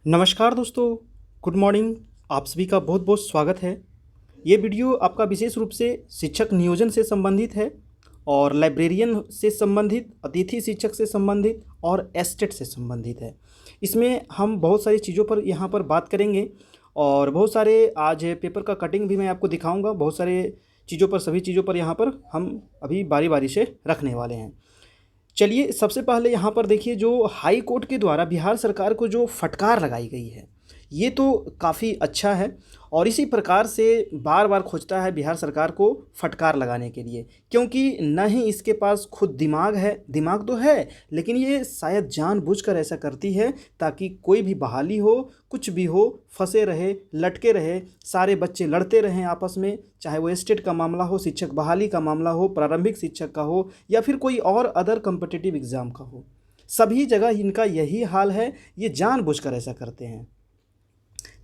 नमस्कार दोस्तों, good morning. आप सभी का बहुत बहुत स्वागत है। ये वीडियो आपका विशेष रूप से शिक्षक नियोजन से संबंधित है और लाइब्रेरियन से संबंधित, अतिथि शिक्षक से संबंधित और एस्टेट से संबंधित है। इसमें हम बहुत सारी चीज़ों पर यहाँ पर बात करेंगे और बहुत सारे आज पेपर का कटिंग भी मैं आपको दिखाऊंगा। बहुत सारे चीज़ों पर, सभी चीज़ों पर यहाँ पर हम अभी बारी बारी से रखने वाले हैं। चलिए, सबसे पहले यहाँ पर देखिए, जो हाई कोर्ट के द्वारा बिहार सरकार को जो फटकार लगाई गई है, ये तो काफ़ी अच्छा है और इसी प्रकार से बार बार खोजता है बिहार सरकार को फटकार लगाने के लिए, क्योंकि न ही इसके पास खुद दिमाग है। दिमाग तो है, लेकिन ये शायद जानबूझकर ऐसा करती है ताकि कोई भी बहाली हो, कुछ भी हो, फंसे रहे, लटके रहे, सारे बच्चे लड़ते रहें आपस में, चाहे वो स्टेट का मामला हो, शिक्षक बहाली का मामला हो, प्रारंभिक शिक्षक का हो या फिर कोई और अदर कॉम्पिटिटिव एग्ज़ाम का हो। सभी जगह इनका यही हाल है, ये जानबूझकर ऐसा करते हैं।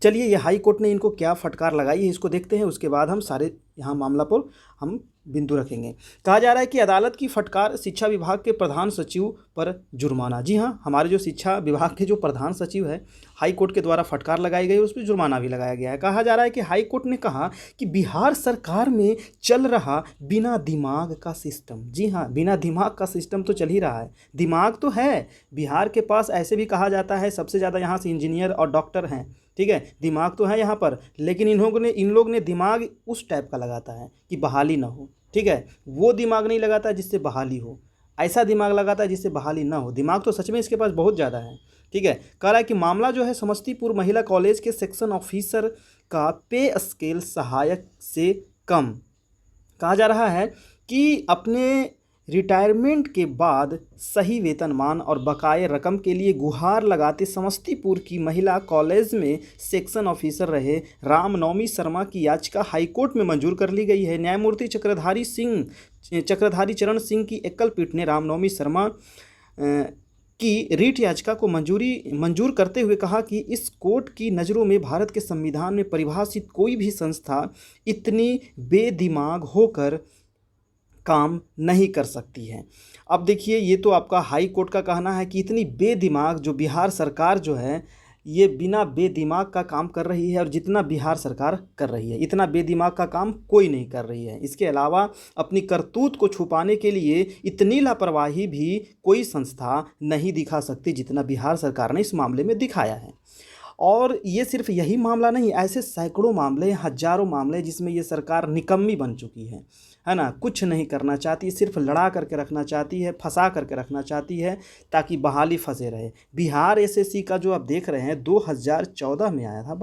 चलिए, ये हाई कोर्ट ने इनको क्या फटकार लगाई है इसको देखते हैं, उसके बाद हम सारे यहाँ मामला पर हम बिंदु रखेंगे। कहा जा रहा है कि अदालत की फटकार, शिक्षा विभाग के प्रधान सचिव पर जुर्माना। जी हाँ, हमारे जो शिक्षा विभाग के जो प्रधान सचिव है, हाई कोर्ट के द्वारा फटकार लगाई गई, उस पर जुर्माना भी लगाया गया है। कहा जा रहा है कि हाई कोर्ट ने कहा कि बिहार सरकार में चल रहा बिना दिमाग का सिस्टम। जी हाँ, बिना दिमाग का सिस्टम तो चल ही रहा है। दिमाग तो है बिहार के पास, ऐसे भी कहा जाता है सबसे ज़्यादा यहाँ से इंजीनियर और डॉक्टर हैं, ठीक है, दिमाग तो है यहाँ पर, लेकिन इन लोग ने दिमाग उस टाइप का लगाता है कि बहाली ना हो, ठीक है। वो दिमाग नहीं लगाता जिससे बहाली हो, ऐसा दिमाग लगाता है जिससे बहाली ना हो। दिमाग तो सच में इसके पास बहुत ज़्यादा है, ठीक है। कह रहा है कि मामला जो है समस्तीपुर महिला कॉलेज के सेक्शन ऑफिसर का पे स्केल सहायक से कम। कहा जा रहा है कि अपने रिटायरमेंट के बाद सही वेतनमान और बकाये रकम के लिए गुहार लगाते समस्तीपुर की महिला कॉलेज में सेक्शन ऑफिसर रहे रामनवमी शर्मा की याचिका हाईकोर्ट में मंजूर कर ली गई है। न्यायमूर्ति चक्रधारी चरण सिंह की एकल पीठ ने रामनवमी शर्मा की रीट याचिका को मंजूर करते हुए कहा कि इस कोर्ट की नज़रों में भारत के संविधान में परिभाषित कोई भी संस्था इतनी बेदिमाग होकर काम नहीं कर सकती है। अब देखिए, ये तो आपका हाई कोर्ट का कहना है कि इतनी बेदिमाग जो बिहार सरकार जो है, ये बिना बेदिमाग का काम कर रही है और जितना बिहार सरकार कर रही है, इतना बेदिमाग का काम कोई नहीं कर रही है। इसके अलावा अपनी करतूत को छुपाने के लिए इतनी लापरवाही भी कोई संस्था नहीं दिखा सकती जितना बिहार सरकार ने इस मामले में दिखाया है। और ये सिर्फ यही मामला नहीं, ऐसे सैकड़ों मामले, हजारों मामले जिसमें ये सरकार निकम्मी बन चुकी है ना। कुछ नहीं करना चाहती, सिर्फ लड़ा करके रखना चाहती है, फंसा करके रखना चाहती है ताकि बहाली फंसे रहे। बिहार एसएससी का जो आप देख रहे हैं, 2014 में आया था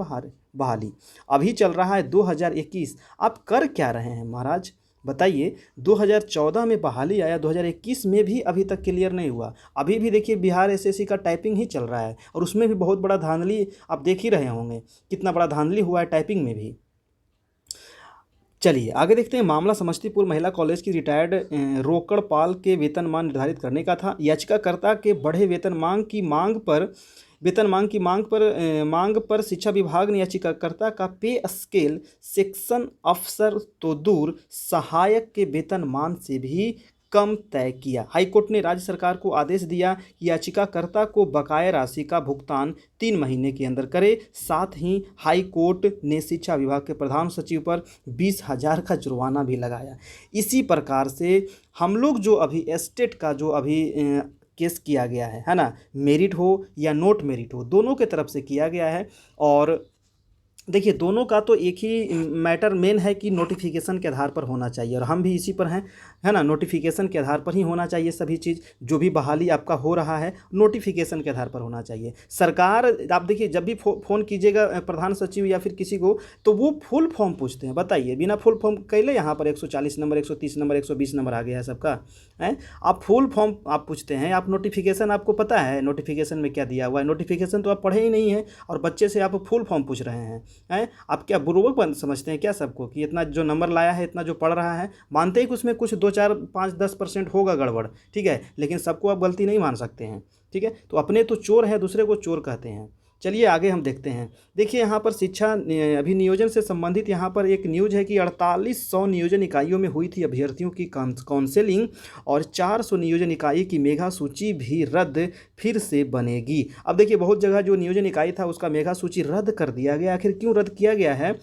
बहाली, अभी चल रहा है 2021। आप कर क्या रहे हैं महाराज, बताइए। 2014 में बहाली आया, 2021 में भी अभी तक क्लियर नहीं हुआ। अभी भी देखिए, बिहार एसएससी का टाइपिंग ही चल रहा है और उसमें भी बहुत बड़ा धांधली आप देख ही रहे होंगे, कितना बड़ा धांधली हुआ है टाइपिंग में भी। चलिए आगे देखते हैं। मामला समस्तीपुर महिला कॉलेज की रिटायर्ड रोकड़ पाल के वेतनमान निर्धारित करने का था। याचिकाकर्ता के बढ़े वेतन मांग पर शिक्षा विभाग ने याचिकाकर्ता का पे स्केल सेक्शन अफसर तो दूर, सहायक के वेतनमान से भी कम तय किया। हाईकोर्ट ने राज्य सरकार को आदेश दिया कि याचिकाकर्ता को बकाया राशि का भुगतान 3 महीने के अंदर करे। साथ ही हाईकोर्ट ने शिक्षा विभाग के प्रधान सचिव पर 20,000 का जुर्माना भी लगाया। इसी प्रकार से हम लोग जो अभी एस्टेट का जो अभी केस किया गया है ना, मेरिट हो या नोट मेरिट हो, दोनों के तरफ से किया गया है। और देखिए, दोनों का तो एक ही मैटर मेन है कि नोटिफिकेशन के आधार पर होना चाहिए और हम भी इसी पर हैं, है ना। नोटिफिकेशन के आधार पर ही होना चाहिए सभी चीज़, जो भी बहाली आपका हो रहा है नोटिफिकेशन के आधार पर होना चाहिए। सरकार, आप देखिए, जब भी फ़ोन कीजिएगा प्रधान सचिव या फिर किसी को, तो वो फुल फॉर्म पूछते हैं। बताइए, बिना फुल फॉर्म कैले यहाँ पर 140 नंबर, 130 नंबर, 120 नंबर आ गया है सबका, है। आप फुल फॉर्म आप पूछते हैं, आप नोटिफिकेशन, आपको पता है नोटिफिकेशन में क्या दिया हुआ है? नोटिफिकेशन तो आप पढ़े ही नहीं है और बच्चे से आप फुल फॉर्म पूछ रहे हैं। आप क्या बुर्बक समझते हैं क्या सबको, कि इतना जो नंबर लाया है, इतना जो पढ़ रहा है? मानते ही कि उसमें कुछ 2, 4, 5, 10% होगा गड़बड़, ठीक है, लेकिन सबको आप गलती नहीं मान सकते हैं, ठीक है। तो अपने तो चोर हैं, दूसरे को चोर कहते हैं, चलिए आगे हम देखते हैं। देखिए यहाँ पर शिक्षा अभी नियोजन से संबंधित यहाँ पर एक न्यूज़ है कि 4800 नियोजन इकाइयों में हुई थी अभ्यर्थियों की काउंसलिंग और 400 नियोजन इकाई की मेगा सूची भी रद्द फिर से बनेगी। अब देखिए बहुत जगह जो नियोजन इकाई था उसका मेगा सूची रद्द कर दिया गया। आखिर क्यों रद्द किया गया है,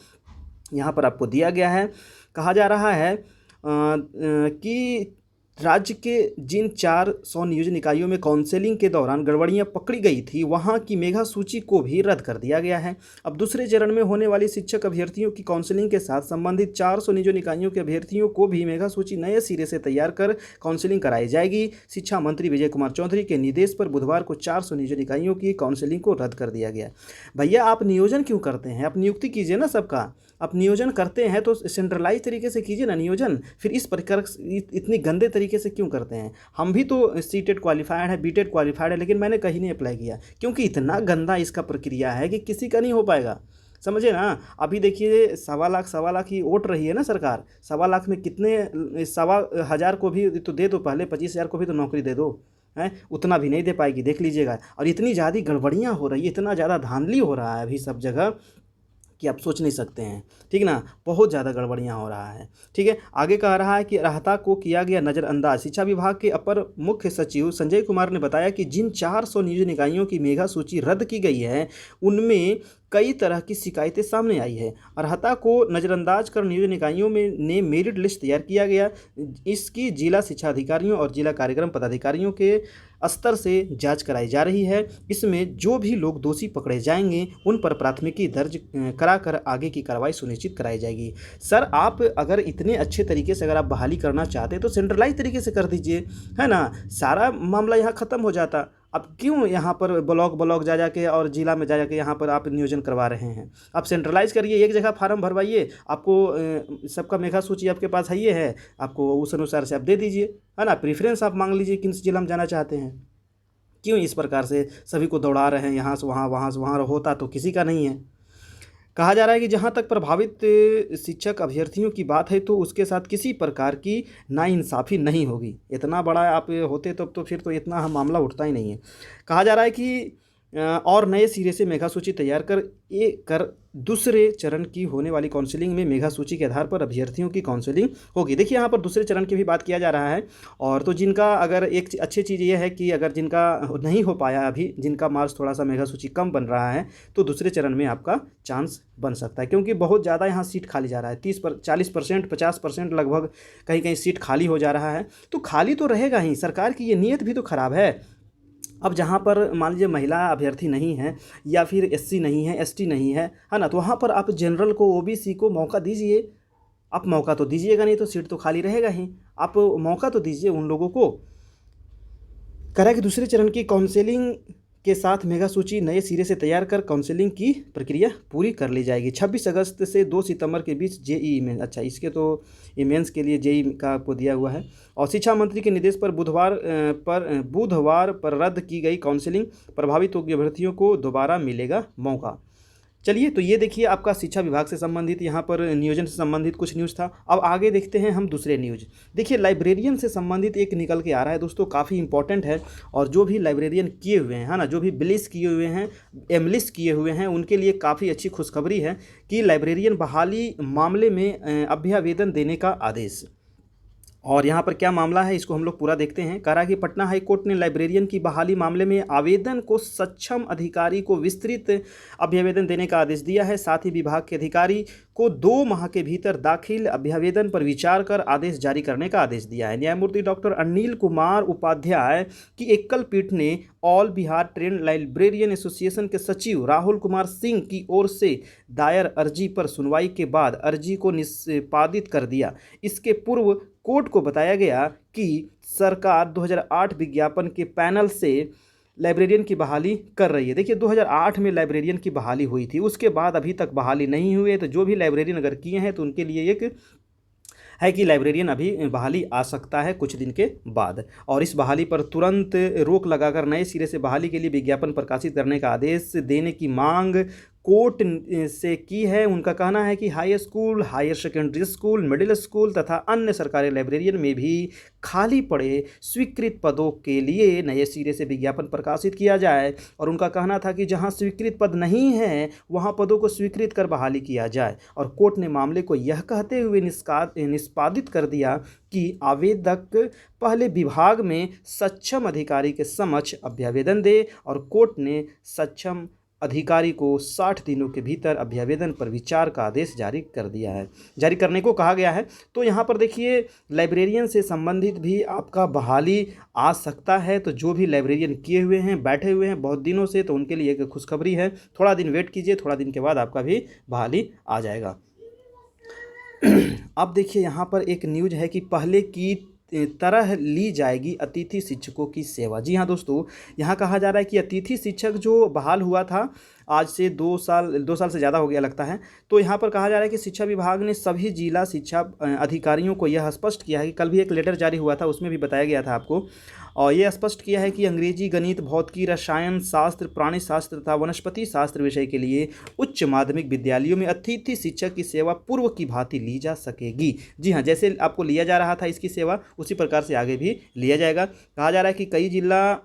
यहाँ पर आपको दिया गया है। कहा जा रहा है कि राज्य के जिन 400 नियोजन इकाइयों में काउंसलिंग के दौरान गड़बड़ियां पकड़ी गई थी वहां की मेगा सूची को भी रद्द कर दिया गया है। अब दूसरे चरण में होने वाली शिक्षक अभ्यर्थियों की काउंसलिंग के साथ संबंधित 400 नियोजन इकाइयों के अभ्यर्थियों को भी मेगा सूची नए सिरे से तैयार कर काउंसलिंग कराई जाएगी। शिक्षा मंत्री विजय कुमार चौधरी के निर्देश पर बुधवार को 400 नियोजन इकाइयों की काउंसलिंग को रद्द कर दिया गया। भैया आप नियोजन क्यों करते हैं, आप नियुक्ति कीजिए ना सबका। आप नियोजन करते हैं तो सेंट्रलाइज तरीके से कीजिए ना नियोजन, फिर इस प्रकार इतनी गंदे तरीके से क्यों करते हैं। हम भी तो सीटेट क्वालिफाइड है, बीटेट क्वालिफाइड है, लेकिन मैंने कहीं नहीं अप्लाई किया क्योंकि इतना गंदा इसका प्रक्रिया है कि किसी का नहीं हो पाएगा, समझे ना। अभी देखिए 1.25 लाख ही वोट रही है ना सरकार, 1.25 लाख में कितने 1.25 को भी तो दे दो, पहले 25,000 को भी तो नौकरी दे दो, है उतना भी नहीं दे पाएगी, देख लीजिएगा। और इतनी ज़्यादा गड़बड़ियाँ हो रही है, इतना ज़्यादा धांधली हो रहा है अभी सब जगह कि आप सोच नहीं सकते हैं, ठीक ना। बहुत ज़्यादा गड़बड़ियाँ हो रहा है, ठीक है। आगे कह रहा है कि अर्हता को किया गया नज़रअंदाज। शिक्षा विभाग के अपर मुख्य सचिव संजय कुमार ने बताया कि जिन 400 नियोजन इकाइयों की मेगा सूची रद्द की गई है उनमें कई तरह की शिकायतें सामने आई है। अर्हता को नज़रअंदाज कर नियोजन इकाइयों में ने मेरिट लिस्ट तैयार किया गया। इसकी जिला शिक्षा अधिकारियों और जिला कार्यक्रम पदाधिकारियों के स्तर से जांच कराई जा रही है। इसमें जो भी लोग दोषी पकड़े जाएंगे उन पर प्राथमिकी दर्ज कराकर आगे की कार्रवाई सुनिश्चित कराई जाएगी। सर आप अगर इतने अच्छे तरीके से अगर आप बहाली करना चाहते हैं तो सेंट्रलाइज तरीके से कर दीजिए, है ना, सारा मामला यहाँ ख़त्म हो जाता। अब क्यों यहाँ पर ब्लॉक जा जाके और जिला में जा जाके यहाँ पर आप नियोजन करवा रहे हैं। आप सेंट्रलाइज करिए, एक जगह फार्म भरवाइए, आपको सबका मेगा सूची आपके पास है, आपको उस अनुसार से आप दे दीजिए, है ना। प्रेफरेंस आप मांग लीजिए किस जिला में जाना चाहते हैं। क्यों इस प्रकार से सभी को दौड़ा रहे हैं यहाँ से वहाँ, वहाँ से वहाँ, होता तो किसी का नहीं है। कहा जा रहा है कि जहां तक प्रभावित शिक्षक अभ्यर्थियों की बात है तो उसके साथ किसी प्रकार की नाइंसाफ़ी नहीं होगी। इतना बड़ा आप होते तब तो फिर तो इतना मामला उठता ही नहीं है। कहा जा रहा है कि और नए सिरे से मेगा सूची तैयार कर दूसरे चरण की होने वाली काउंसलिंग में मेगा सूची के आधार पर अभ्यर्थियों की काउंसलिंग होगी। देखिए यहाँ पर दूसरे चरण की भी बात किया जा रहा है। और तो जिनका अगर एक अच्छी चीज़ ये है कि अगर जिनका नहीं हो पाया अभी, जिनका मार्क्स थोड़ा सा मेगा सूची कम बन रहा है तो दूसरे चरण में आपका चांस बन सकता है, क्योंकि बहुत ज़्यादा यहाँ सीट खाली जा रहा है। 40%, 50% लगभग कहीं कहीं सीट खाली हो जा रहा है। तो खाली तो रहेगा ही, सरकार की ये नीयत भी तो ख़राब है। अब जहाँ पर मान लीजिए महिला अभ्यर्थी नहीं है या फिर एससी नहीं है, एसटी नहीं है, है ना, तो वहाँ पर आप जनरल को, ओबीसी को मौका दीजिए। आप मौका तो दीजिएगा नहीं तो सीट तो खाली रहेगा ही, आप मौका तो दीजिए उन लोगों को। कह रहा है कि दूसरे चरण की काउंसलिंग के साथ मेगा सूची नए सिरे से तैयार कर काउंसलिंग की प्रक्रिया पूरी कर ली जाएगी। 26 अगस्त से 2 सितंबर के बीच जेईई मेंस, अच्छा इसके तो मेंस के लिए जेईई का आपको दिया हुआ है। और शिक्षा मंत्री के निर्देश पर बुधवार पर रद्द की गई काउंसलिंग, प्रभावित अभ्यर्थियों को दोबारा मिलेगा मौका। चलिए तो ये देखिए आपका शिक्षा विभाग से संबंधित यहाँ पर नियोजन से संबंधित कुछ न्यूज़ था। अब आगे देखते हैं हम दूसरे न्यूज़। देखिए लाइब्रेरियन से संबंधित एक निकल के आ रहा है दोस्तों, काफ़ी इंपॉर्टेंट है। और जो भी लाइब्रेरियन किए हुए हैं, है ना, जो भी बिलिस किए हुए हैं, एमलिस किए हुए हैं, उनके लिए काफ़ी अच्छी खुशखबरी है कि लाइब्रेरियन बहाली मामले में अभ्यावेदन देने का आदेश। और यहाँ पर क्या मामला है इसको हम लोग पूरा देखते हैं। कहा कि पटना हाईकोर्ट ने लाइब्रेरियन की बहाली मामले में आवेदन को सक्षम अधिकारी को विस्तृत अभ्यावेदन देने का आदेश दिया है। साथ ही विभाग के अधिकारी को 2 माह के भीतर दाखिल अभ्यावेदन पर विचार कर आदेश जारी करने का आदेश दिया है। न्यायमूर्ति डॉक्टर अनिल कुमार उपाध्याय की एकल पीठ ने all Bihar trend librarian association के सचिव राहुल कुमार सिंह की ओर से दायर अर्जी पर सुनवाई के बाद अर्जी को निष्पादित कर दिया। इसके पूर्व कोर्ट को बताया गया कि सरकार 2008 विज्ञापन के पैनल से लाइब्रेरियन की बहाली कर रही है। देखिए 2008 में लाइब्रेरियन की बहाली हुई थी, उसके बाद अभी तक बहाली नहीं हुई है। तो जो भी लाइब्रेरियन अगर किए हैं तो उनके लिए एक है कि लाइब्रेरियन अभी बहाली आ सकता है कुछ दिन के बाद। और इस बहाली पर तुरंत रोक लगाकर नए सिरे से बहाली के लिए विज्ञापन प्रकाशित करने का आदेश देने की मांग कोर्ट से की है। उनका कहना है कि high school, higher secondary school, middle school तथा अन्य सरकारी लाइब्रेरियन में भी खाली पड़े स्वीकृत पदों के लिए नए सिरे से विज्ञापन प्रकाशित किया जाए। और उनका कहना था कि जहां स्वीकृत पद नहीं है वहां पदों को स्वीकृत कर बहाली किया जाए। और कोर्ट ने मामले को यह कहते हुए निष्पादित कर दिया कि आवेदक पहले विभाग में सक्षम अधिकारी के समक्ष अभ्यावेदन दे, और कोर्ट ने सक्षम अधिकारी को 60 दिनों के भीतर अभ्यावेदन पर विचार का आदेश जारी करने को कहा गया है। तो यहाँ पर देखिए, लाइब्रेरियन से संबंधित भी आपका बहाली आ सकता है। तो जो भी लाइब्रेरियन किए हुए हैं, बैठे हुए हैं बहुत दिनों से, तो उनके लिए एक खुशखबरी है। थोड़ा दिन वेट कीजिए, थोड़ा दिन के बाद आपका भी बहाली आ जाएगा। अब देखिए, यहाँ पर एक न्यूज़ है कि पहले की तरह ली जाएगी अतिथि शिक्षकों की सेवा। जी हाँ दोस्तों, यहाँ कहा जा रहा है कि अतिथि शिक्षक जो बहाल हुआ था आज से 2 साल से ज़्यादा हो गया लगता है। तो यहाँ पर कहा जा रहा है कि शिक्षा विभाग ने सभी जिला शिक्षा अधिकारियों को यह स्पष्ट किया है कि कल भी एक लेटर जारी हुआ था, उसमें भी बताया गया था आपको, और ये स्पष्ट किया है कि अंग्रेजी, गणित, भौतिकी, रसायन शास्त्र, प्राणी शास्त्र तथा वनस्पति शास्त्र विषय के लिए उच्च माध्यमिक विद्यालयों में अतिथि शिक्षक की सेवा पूर्व की भांति ली जा सकेगी। जी हाँ, जैसे आपको लिया जा रहा था इसकी सेवा, उसी प्रकार से आगे भी लिया जाएगा। कहा जा रहा है कि कई जिला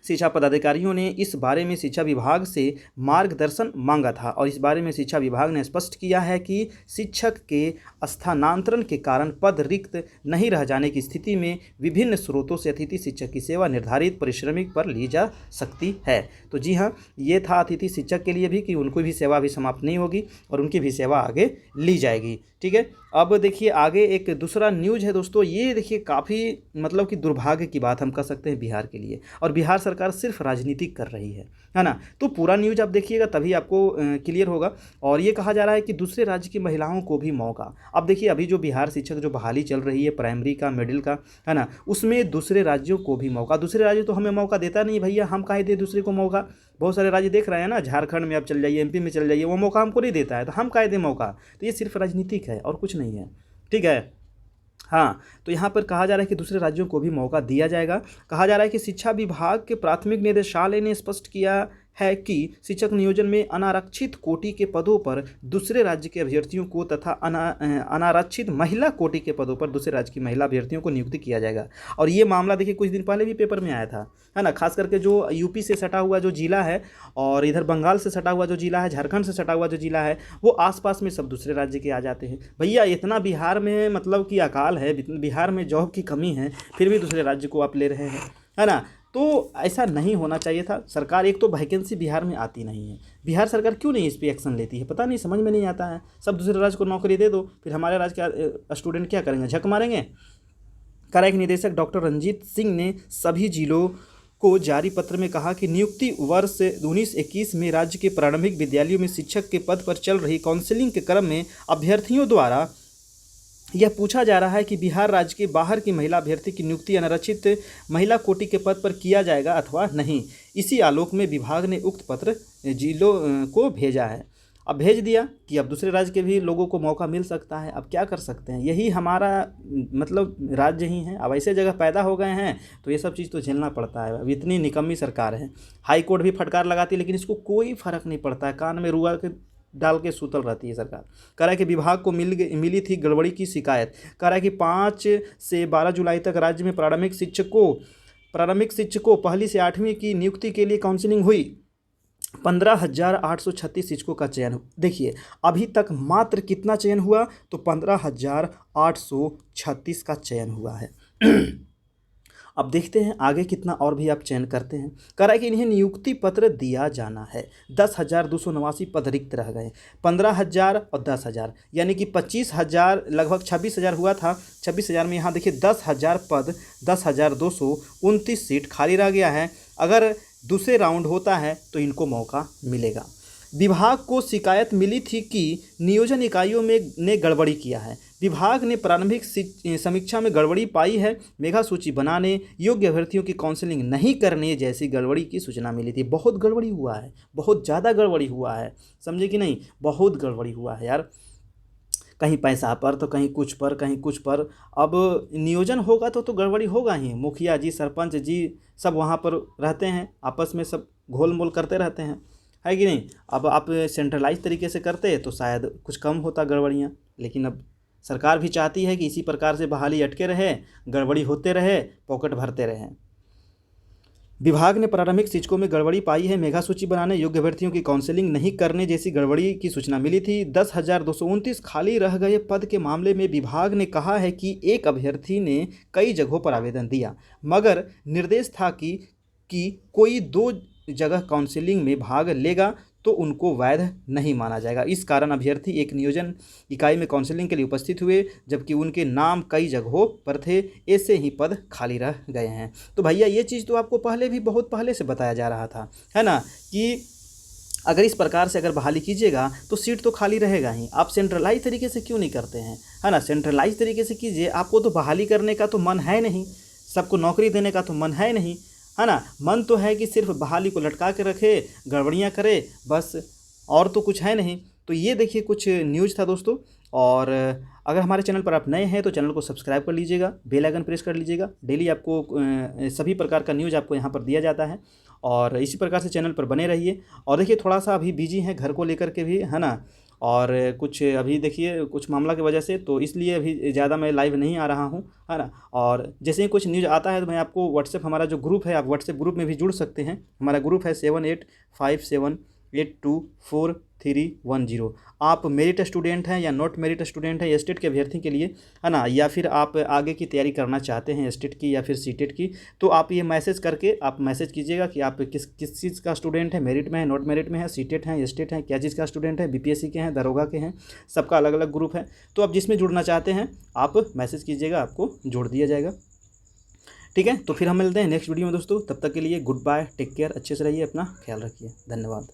शिक्षा पदाधिकारियों ने इस बारे में शिक्षा विभाग से मार्गदर्शन मांगा था, और इस बारे में शिक्षा विभाग ने स्पष्ट किया है कि शिक्षक के स्थानांतरण के कारण पद रिक्त नहीं रह जाने की स्थिति में विभिन्न स्रोतों से अतिथि शिक्षक की सेवा निर्धारित पारिश्रमिक पर ली जा सकती है। तो जी हाँ, ये था अतिथि शिक्षक के लिए भी कि उनको भी सेवा अभी समाप्त नहीं होगी और उनकी भी सेवा आगे ली जाएगी। ठीक है, अब देखिए आगे एक दूसरा न्यूज़ है दोस्तों। ये देखिए काफ़ी मतलब कि दुर्भाग्य की बात हम कह सकते हैं बिहार के लिए, और बिहार सरकार सिर्फ राजनीति कर रही है ना। तो पूरा न्यूज़ आप देखिएगा तभी आपको क्लियर होगा। और ये कहा जा रहा है कि दूसरे राज्य की महिलाओं को भी मौका। अब देखिए, अभी जो बिहार शिक्षक जो बहाली चल रही है प्राइमरी का, मिडिल का, है ना, उसमें दूसरे राज्यों को भी मौका। दूसरे राज्य तो हमें मौका देता नहीं भैया, हम काहे दे दूसरे को मौका। बहुत सारे राज्य देख रहे हैं ना, झारखंड में आप चल जाइए, MP में चल जाइए, वो मौका हमको नहीं देता है, तो हम काहे दें मौका। तो ये सिर्फ राजनीतिक है और कुछ नहीं है। ठीक है, हाँ, तो यहाँ पर कहा जा रहा है कि दूसरे राज्यों को भी मौका दिया जाएगा। कहा जा रहा है कि शिक्षा विभाग के प्राथमिक निदेशालय ने स्पष्ट किया है कि शिक्षक नियोजन में अनारक्षित कोटि के पदों पर दूसरे राज्य के अभ्यर्थियों को तथा अनारक्षित महिला कोटि के पदों पर दूसरे राज्य की महिला अभ्यर्थियों को नियुक्ति किया जाएगा। और ये मामला देखिए कुछ दिन पहले भी पेपर में आया था, है ना। खास करके जो यूपी से सटा हुआ जो जिला है, और इधर बंगाल से सटा हुआ जो जिला है, झारखंड से सटा हुआ जो जिला है, वो आसपास में सब दूसरे राज्य के आ जाते हैं। भैया इतना बिहार में मतलब कि अकाल है, बिहार में जॉब की कमी है, फिर भी दूसरे राज्य को आप ले रहे हैं, है ना। तो ऐसा नहीं होना चाहिए था। सरकार, एक तो वैकेंसी बिहार में आती नहीं है, बिहार सरकार क्यों नहीं इस पर एक्शन लेती है, पता नहीं, समझ में नहीं आता है। सब दूसरे राज्य को नौकरी दे दो, फिर हमारे राज्य के स्टूडेंट क्या करेंगे, झक मारेंगे। कारायक निदेशक डॉक्टर रंजीत सिंह ने सभी जिलों को जारी पत्र में कहा कि नियुक्ति वर्ष 19-21 में राज्य के प्रारंभिक विद्यालयों में शिक्षक के पद पर चल रही काउंसलिंग के क्रम में अभ्यर्थियों द्वारा यह पूछा जा रहा है कि बिहार राज्य के बाहर की महिला अभ्यर्थी की नियुक्ति अनारक्षित महिला कोटि के पद पर किया जाएगा अथवा नहीं। इसी आलोक में विभाग ने उक्त पत्र जिलों को भेजा है। अब भेज दिया कि अब दूसरे राज्य के भी लोगों को मौका मिल सकता है। अब क्या कर सकते हैं, यही हमारा मतलब राज्य ही है। अब ऐसे जगह पैदा हो गए हैं तो ये सब चीज़ तो झेलना पड़ता है। अब इतनी निकम्मी सरकार है, हाई कोर्ट भी फटकार लगाती है, लेकिन इसको कोई फ़र्क नहीं पड़ता है, कान में रुआ के डाल के सूतल रहती है सरकार। कह रहा है कि विभाग को मिली थी गड़बड़ी की शिकायत। कह रहा है कि 5 से 12 जुलाई तक राज्य में प्रारंभिक शिक्षकों 1 से 8वीं की नियुक्ति के लिए काउंसलिंग हुई। 15,836 शिक्षकों का चयन। देखिए अभी तक मात्र कितना चयन हुआ, तो 15,836 का चयन हुआ है। अब देखते हैं आगे कितना और भी आप चयन करते हैं। कह रहा है कि इन्हें नियुक्ति पत्र दिया जाना है। 10,289 पद रिक्त रह गए। 15,000 और 10,000 यानी कि 25,000, लगभग 26,000 हुआ था। 26,000 में यहाँ देखिए 10,000 पद, 10,229 सीट खाली रह गया है। अगर दूसरे राउंड होता है तो इनको मौका मिलेगा। विभाग को शिकायत मिली थी कि नियोजन इकाइयों ने गड़बड़ी किया है। विभाग ने प्रारंभिक समीक्षा में गड़बड़ी पाई है। मेगा सूची बनाने, योग्य अभ्यर्थियों की काउंसलिंग नहीं करने जैसी गड़बड़ी की सूचना मिली थी। बहुत गड़बड़ी हुआ है, बहुत ज़्यादा गड़बड़ी हुआ है, समझे कि नहीं, बहुत गड़बड़ी हुआ है यार। कहीं पैसा पर तो कहीं कुछ पर, कहीं कुछ पर। अब नियोजन होगा तो गड़बड़ी होगा ही। मुखिया जी, सरपंच जी सब वहाँ पर रहते हैं, आपस में सब घोल मोल करते रहते हैं, है कि नहीं। अब आप सेंट्रलाइज तरीके से करते तो शायद कुछ कम होता गड़बड़ियाँ, लेकिन अब सरकार भी चाहती है कि इसी प्रकार से बहाली अटके रहे, गड़बड़ी होते रहे, पॉकेट भरते रहें। विभाग ने प्रारंभिक शिक्षकों में गड़बड़ी पाई है। मेगा सूची बनाने, योग्य अभ्यर्थियों की काउंसलिंग नहीं करने जैसी गड़बड़ी की सूचना मिली थी। 10,229 खाली रह गए पद के मामले में विभाग ने कहा है कि एक अभ्यर्थी ने कई जगहों पर आवेदन दिया, मगर निर्देश था कि कोई 2 जगह काउंसलिंग में भाग लेगा तो उनको वैध नहीं माना जाएगा। इस कारण अभ्यर्थी एक नियोजन इकाई में काउंसलिंग के लिए उपस्थित हुए, जबकि उनके नाम कई जगहों पर थे। ऐसे ही पद खाली रह गए हैं। तो भैया ये चीज़ तो आपको पहले भी बहुत पहले से बताया जा रहा था, है ना, कि अगर इस प्रकार से अगर बहाली कीजिएगा तो सीट तो खाली रहेगा ही। आप सेंट्रलाइज तरीके से क्यों नहीं करते हैं, है ना। सेंट्रलाइज तरीके से कीजिए। आपको तो बहाली करने का तो मन है नहीं, सबको नौकरी देने का तो मन है नहीं, है ना। मन तो है कि सिर्फ बहाली को लटका के रखे, गड़बड़ियाँ करे, बस, और तो कुछ है नहीं। तो ये देखिए कुछ न्यूज़ था दोस्तों। और अगर हमारे चैनल पर आप नए हैं तो चैनल को सब्सक्राइब कर लीजिएगा, बेल आइकन प्रेस कर लीजिएगा। डेली आपको सभी प्रकार का न्यूज़ आपको यहाँ पर दिया जाता है, और इसी प्रकार से चैनल पर बने रहिए। और देखिए थोड़ा सा अभी बिजी हैं घर को लेकर के भी, है ना, और कुछ अभी देखिए कुछ मामला की वजह से, तो इसलिए अभी ज़्यादा मैं लाइव नहीं आ रहा हूँ, है ना। और जैसे ही कुछ न्यूज़ आता है तो मैं आपको व्हाट्सएप, हमारा जो ग्रुप है, आप व्हाट्सएप ग्रुप में भी जुड़ सकते हैं। हमारा ग्रुप है 7857824310। आप मेरिट स्टूडेंट हैं या नॉट मेरिट स्टूडेंट हैं स्टेट के अभ्यर्थी के लिए, है ना, या फिर आप आगे की तैयारी करना चाहते हैं स्टेट की या फिर सीटेट की, तो आप ये मैसेज करके आप मैसेज कीजिएगा कि आप किस चीज़ का स्टूडेंट है, मेरिट में है, नॉट मेरिट में है, सीटेट है, स्टेट है, क्या चीज़ का स्टूडेंट है, बीपीएससी के हैं, दरोगा के हैं, सबका अलग अलग ग्रुप है। तो आप जिसमें जुड़ना चाहते हैं आप मैसेज कीजिएगा, आपको जोड़ दिया जाएगा। ठीक है, तो फिर हम मिलते हैं नेक्स्ट वीडियो में दोस्तों। तब तक के लिए गुड बाय, टेक केयर, अच्छे से रहिए, अपना ख्याल रखिए, धन्यवाद।